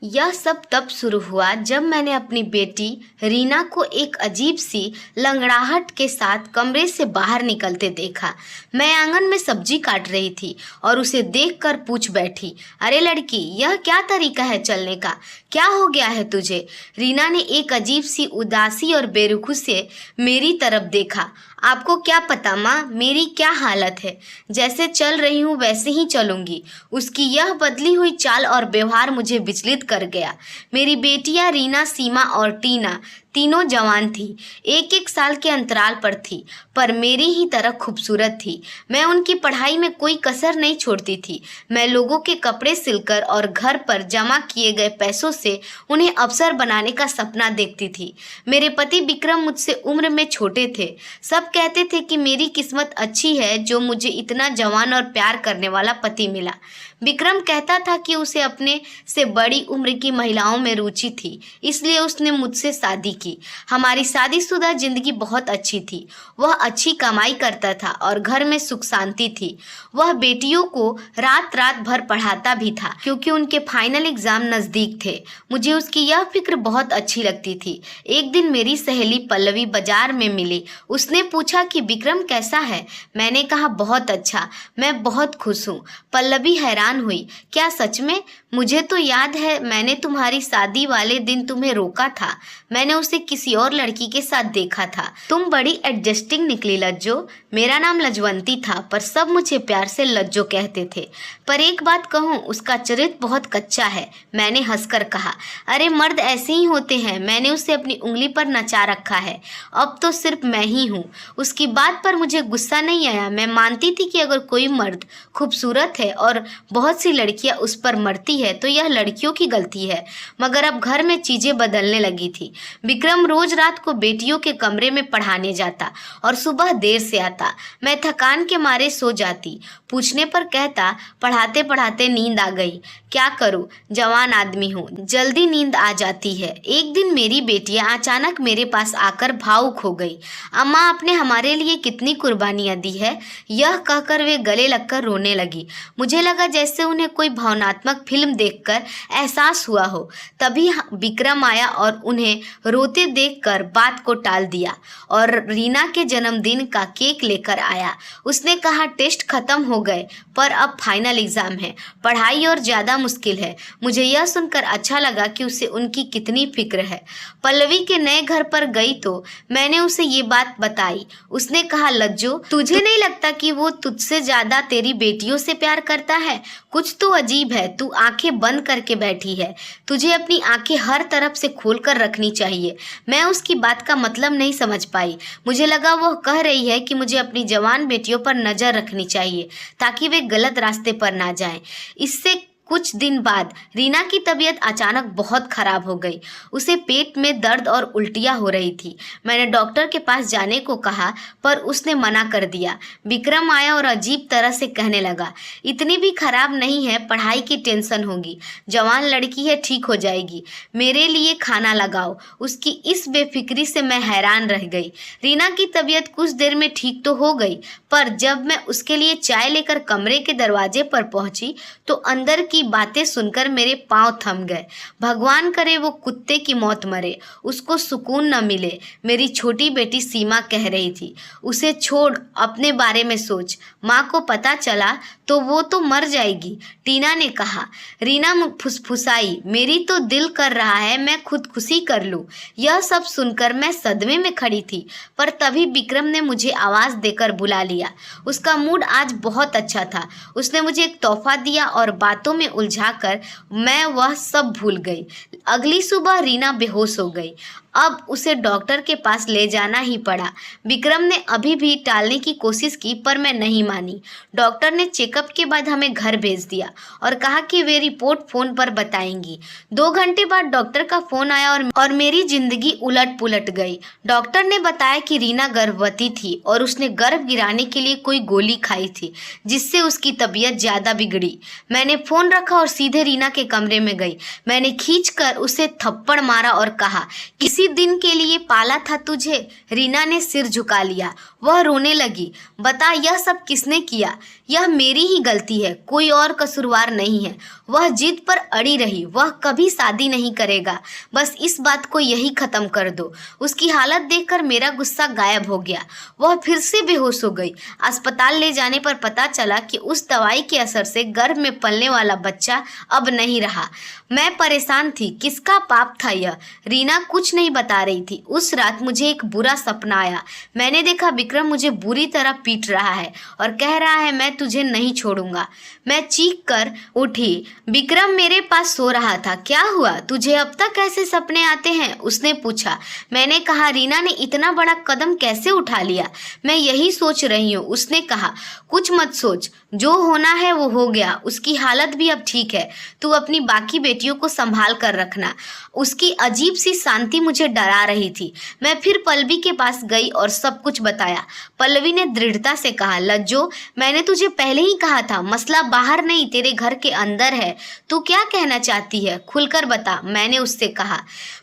यह सब तब शुरू हुआ जब मैंने अपनी बेटी रीना को एक अजीब सी लंगड़ाहट के साथ कमरे से बाहर निकलते देखा। मैं आंगन में सब्जी काट रही थी और उसे देखकर पूछ बैठी, अरे लड़की, यह क्या तरीका है चलने का? क्या हो गया है तुझे? रीना ने एक अजीब सी उदासी और बेरुखी से मेरी तरफ देखा। आपको क्या पता माँ, मेरी क्या हालत है? जैसे चल रही हूँ वैसे ही चलूंगी। उसकी यह बदली हुई चाल और व्यवहार मुझे विचलित कर गया। मेरी बेटियां रीना, सीमा और टीना तीनों जवान थी, एक एक साल के अंतराल पर थी, पर मेरी ही तरह खूबसूरत थी। मैं उनकी पढ़ाई में कोई कसर नहीं छोड़ती थी। मैं लोगों के कपड़े सिलकर और घर पर जमा किए गए पैसों से उन्हें अफसर बनाने का सपना देखती थी। मेरे पति विक्रम मुझसे उम्र में छोटे थे। सब कहते थे कि मेरी किस्मत अच्छी है जो मुझे इतना जवान और प्यार करने वाला पति मिला। विक्रम कहता था कि उसे अपने से बड़ी उम्र की महिलाओं में रुचि थी, इसलिए उसने मुझसे शादी की। हमारी शादीशुदा जिंदगी बहुत अच्छी थी। वह अच्छी कमाई करता था और घर में सुख शांति थी। वह बेटियों को रात रात भर पढ़ाता भी था क्योंकि उनके फाइनल एग्जाम नजदीक थे। मुझे उसकी यह फिक्र बहुत अच्छी लगती थी। एक दिन मेरी सहेली पल्लवी बाजार में मिली। उसने पूछा कि विक्रम कैसा है? मैंने कहा बहुत अच्छा, मैं बहुत खुश हूँ। पल्लवी हैरान हुई, क्या सच में? मुझे तो याद है मैंने तुम्हारी शादी वाले दिन तुम्हें रोका था। मैंने उसे किसी और लड़की के साथ देखा था। तुम बड़ी एडजस्टिंग निकली लज्जो। मेरा नाम लजवंती था पर सब मुझे प्यार से लज्जो कहते थे। पर एक बात कहूँ, उसका चरित्र बहुत कच्चा है। मैंने हंसकर कहा, अरे मर्द ऐसे ही होते हैं। मैंने उसे अपनी उंगली पर नचा रखा है। अब तो सिर्फ मैं ही हूँ। उसकी बात पर मुझे गुस्सा नहीं आया। मैं मानती थी कि अगर कोई मर्द खूबसूरत है और बहुत सी लड़कियां उस पर मरती है तो यह लड़कियों की गलती है। मगर अब घर में चीजें बदलने लगी थी। विक्रम रोज रात को बेटियों के कमरे में पढ़ाने जाता और सुबह देर से आता। मैं थकान के मारे सो जाती। पूछने पर कहता, पढ़ाते पढ़ाते नींद आ गई। क्या करूं, जवान आदमी हूं, जल्दी नींद आ जाती है। एक दिन मेरी बेटियां अचानक मेरे पास आकर भावुक हो गई। अम्मा, आपने हमारे लिए कितनी कुर्बानियां दी है। यह कहकर वे गले लगकर रोने लगी। मुझे लगा जैसे उन्हें कोई भावनात्मक फिल्म देखकर एहसास हुआ हो। तभी विक्रम आया और उन्हें रोते देखकर बात को टाल दिया और रीना के जन्मदिन का केक लेकर आया। उसने कहा, टेस्ट खत्म हो गए पर अब फाइनल एग्जाम है। पढ़ाई और ज्यादा मुश्किल है। मुझे यह सुनकर अच्छा लगा कि उसे उनकी कितनी फिक्र है। पल्लवी के नए घर पर गई तो मैंने उसे ये बात बताई। उसने कहा, लज्जो, तुझे नहीं लगता कि वो तुझसे ज्यादा तेरी बेटियों से प्यार करता है? कुछ तो अजीब है। तू आंखें बंद करके बैठी है। तुझे अपनी आंखें हर तरफ से खोलकर रखनी चाहिए। मैं उसकी बात का मतलब नहीं समझ पाई। मुझे लगा वह कह रही है कि मुझे अपनी जवान बेटियों पर नजर रखनी चाहिए ताकि वे गलत रास्ते पर ना जाएं। इससे कुछ दिन बाद रीना की तबीयत अचानक बहुत खराब हो गई। उसे पेट में दर्द और उल्टियां हो रही थी। मैंने डॉक्टर के पास जाने को कहा पर उसने मना कर दिया। विक्रम आया और अजीब तरह से कहने लगा, इतनी भी खराब नहीं है, पढ़ाई की टेंशन होगी। जवान लड़की है, ठीक हो जाएगी। मेरे लिए खाना लगाओ। उसकी इस बेफिक्री से मैं हैरान रह गई। रीना की तबीयत कुछ देर में ठीक तो हो गई, पर जब मैं उसके लिए चाय लेकर कमरे के दरवाजे पर पहुंची तो अंदर की बातें सुनकर मेरे पांव थम गए। भगवान करे वो कुत्ते की मौत मरे, उसको सुकून न मिले। मेरी छोटी बेटी सीमा कह रही थी, उसे छोड़, अपने बारे में सोच। माँ को पता चला तो वो तो मर जाएगी। टीना ने कहा। रीना फुसफुसाई, मेरी तो दिल कर रहा है मैं खुदकुशी कर लूं। यह सब सुनकर मैं सदमे में खड़ी थी, पर तभी विक्रम ने मुझे आवाज देकर बुला लिया। उसका मूड आज बहुत अच्छा था। उसने मुझे एक तोहफा दिया और बातों में उलझाकर मैं वह सब भूल गई। अगली सुबह रीना बेहोश हो गई। अब उसे डॉक्टर के पास ले जाना ही पड़ा। विक्रम ने अभी भी टालने की कोशिश की पर मैं नहीं मानी। डॉक्टर ने चेकअप के बाद हमें घर भेज दिया और कहा कि वे रिपोर्ट फोन पर बताएंगी। 2 घंटे बाद डॉक्टर का फोन आया और मेरी जिंदगी उलट पुलट गई। डॉक्टर ने बताया कि रीना गर्भवती थी और उसने गर्भ गिराने के लिए कोई गोली खाई थी जिससे उसकी तबीयत ज्यादा बिगड़ी। मैंने फोन रखा और सीधे रीना के कमरे में गई। मैंने खींचकर उसे थप्पड़ मारा और कहा, किसी दिन के लिए पाला था तुझे। रीना ने सिर झुका लिया। वह रोने लगी। बता, यह सब किसने किया? यह मेरी ही गलती है, कोई और कसूरवार नहीं है। वह जिद पर अड़ी रही। वह कभी शादी नहीं करेगा। बस इस बात को यही खत्म कर दो। उसकी हालत देखकर मेरा गुस्सा गायब हो गया। वह फिर से बेहोश हो गई। अस्पताल ले जाने पर पता चला कि उस दवाई के असर से गर्भ में पलने वाला बच्चा अब नहीं रहा। मैं परेशान थी। किसका पाप था यह? रीना कुछ नहीं बता रही थी। उस रात मुझे एक बुरा सपना आया। मैंने देखा विक्रम मुझे बुरी तरह पीट रहा है और कह रहा है, मैं तुझे नहीं छोड़ूंगा। मैं चीख कर उठी। विक्रम मेरे पास सो रहा था। क्या हुआ? तुझे अब तक ऐसे सपने आते हैं? उसने पूछा। मैंने कहा, रीना ने इतना बड़ा कदम कैसे उठा लिया? मैं यही सोच रही हूँ। उसने कहा, कुछ मत सोच, जो होना है वो हो गया। उसकी हालत भी अब ठीक है। तू अपनी बाकी बेटियों को संभाल कर रखना। उसकी अजीब सी शांति मुझे डरा रही थी। मैं फिर पल्लवी के पास गई और सब कुछ बताया। पल्लवी ने दृढ़ता से कहा, लज्जो, मैंने तुझे पहले ही कहा था, मसला बाहर नहीं तेरे घर के अंदर है। तू क्या कहना चाहती है? खुलकर बता, मैंने उससे कहा।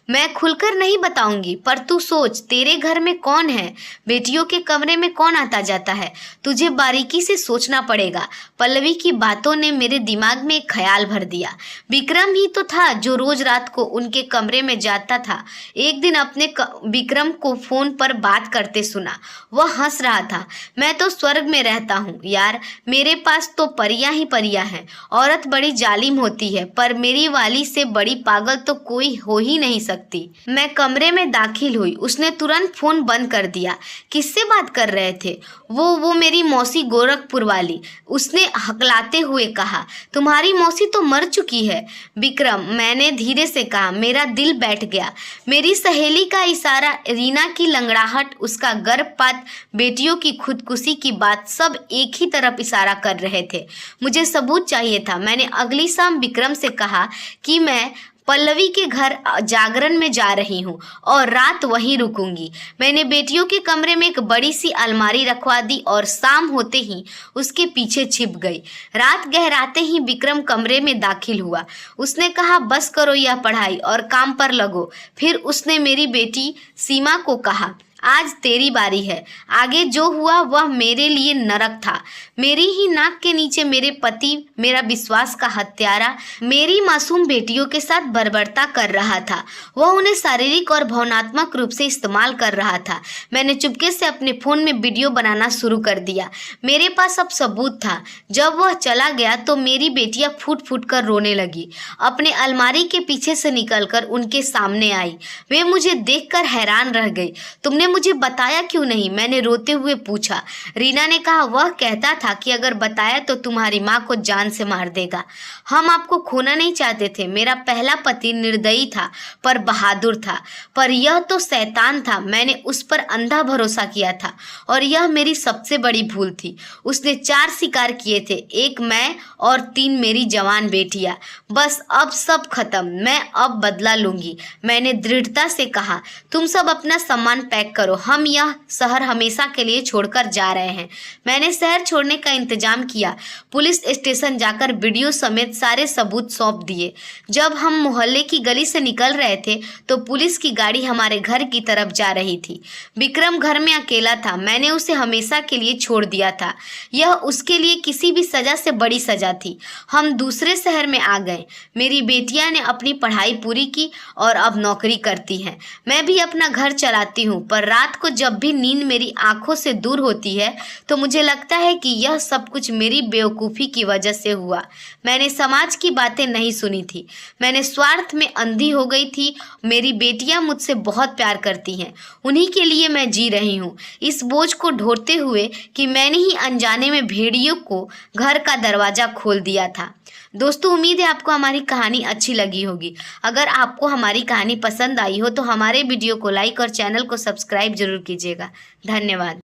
मैं खुलकर नहीं बताऊंगी, पर तू सोच, तेरे घर में कौन है? बेटियों के कमरे में कौन आता जाता है? तुझे बारीकी से सोचना पड़ेगा। पल्लवी की बातों ने मेरे दिमाग में एक ख्याल भर दिया। विक्रम ही तो था जो रोज रात को उनके कमरे में जाता था। एक दिन अपने विक्रम को फोन पर बात करते सुना। वह हंस रहा था। मैं तो स्वर्ग में रहता हूँ यार, मेरे पास तो परियां ही परियां हैं। औरत बड़ी जालिम होती है, पर मेरी वाली से बड़ी पागल तो कोई हो ही नहीं सकती। मैं कमरे में दाखिल हुई। उसने तुरंत फोन बंद कर दिया। किससे बात कर रहे थे? वो मेरी मौसी गोरखपुर वाली। उसने हकलाते हुए कहा। तुम्हारी मौसी तो मर चुकी है विक्रम, मैंने धीरे से कहा। मेरा दिल बैठ गया। मेरी सहेली का इशारा, रीना की लंगड़ाहट, उसका गर्भपात, बेटियों की खुदकुशी की बात, सब एक ही तरफ इशारा कर रहे थे। मुझे सबूत चाहिए था। मैंने अगली शाम विक्रम से कहा कि मैं पल्लवी के घर जागरण में जा रही हूँ और रात वहीं रुकूंगी। मैंने बेटियों के कमरे में एक बड़ी सी अलमारी रखवा दी और शाम होते ही उसके पीछे छिप गई। रात गहराते ही विक्रम कमरे में दाखिल हुआ। उसने कहा, बस करो यह पढ़ाई और काम पर लगो। फिर उसने मेरी बेटी सीमा को कहा, आज तेरी बारी है। आगे जो हुआ वह मेरे लिए नरक था। मेरी ही नाक के नीचे मेरे पति, मेरा विश्वास का हत्यारा, मेरी मासूम बेटियों के साथ बर्बरता कर रहा था। वह उन्हें शारीरिक और भावनात्मक रूप से इस्तेमाल कर रहा था। मैंने चुपके से अपने फोन में वीडियो बनाना शुरू कर दिया। मेरे पास अब सबूत था। जब वह चला गया तो मेरी बेटियां फूट फूट कर रोने लगी। अपने अलमारी के पीछे से निकलकर उनके सामने आई। वे मुझे देखकर हैरान रह गई। तुमने मुझे बताया क्यों नहीं? मैंने रोते हुए पूछा। रीना ने कहा, वह कहता था कि अगर बताया तो तुम्हारी माँ को जान से मार देगा। हम आपको खोना नहीं चाहते थे। मेरा पहला पति निर्दयी था पर बहादुर था, पर यह तो शैतान था। मैंने उस पर अंधा भरोसा किया था और यह मेरी सबसे बड़ी भूल थी। उसने 4 शिकार किए थे, एक मैं और 3 मेरी जवान बेटियां। बस अब सब खत्म, मैं अब बदला लूंगी। मैंने दृढ़ता से कहा, तुम सब अपना सामान पैक करो, हम यह शहर हमेशा के लिए छोड़कर जा रहे हैं। मैंने शहर छोड़ने का इंतजाम किया। पुलिस स्टेशन जाकर वीडियो समेत सारे सबूत सौंप दिए। जब हम मोहल्ले की गली से निकल रहे थे तो पुलिस की गाड़ी हमारे घर की तरफ जा रही थी। विक्रम घर में अकेला था। मैंने उसे हमेशा के लिए छोड़ दिया था। यह उसके लिए किसी भी सजा से बड़ी सजा थी। हम दूसरे शहर में आ गए। मेरी बेटियां ने अपनी पढ़ाई पूरी की और अब नौकरी करती हैं। मैं भी अपना घर चलाती हूँ, पर रात को जब भी नींद मेरी आंखों से दूर होती है तो मुझे लगता है कि यह सब कुछ मेरी बेवकूफ़ी की वजह से हुआ। मैंने समाज की बातें नहीं सुनी थी। मैंने स्वार्थ में अंधी हो गई थी। मेरी बेटियां मुझसे बहुत प्यार करती हैं। उन्हीं के लिए मैं जी रही हूँ, इस बोझ को ढोते हुए कि मैंने ही अनजाने में भेड़ियों को घर का दरवाज़ा खोल दिया था। दोस्तों, उम्मीद है आपको हमारी कहानी अच्छी लगी होगी। अगर आपको हमारी कहानी पसंद आई हो तो हमारे वीडियो को लाइक और चैनल को सब्सक्राइब जरूर कीजिएगा। धन्यवाद।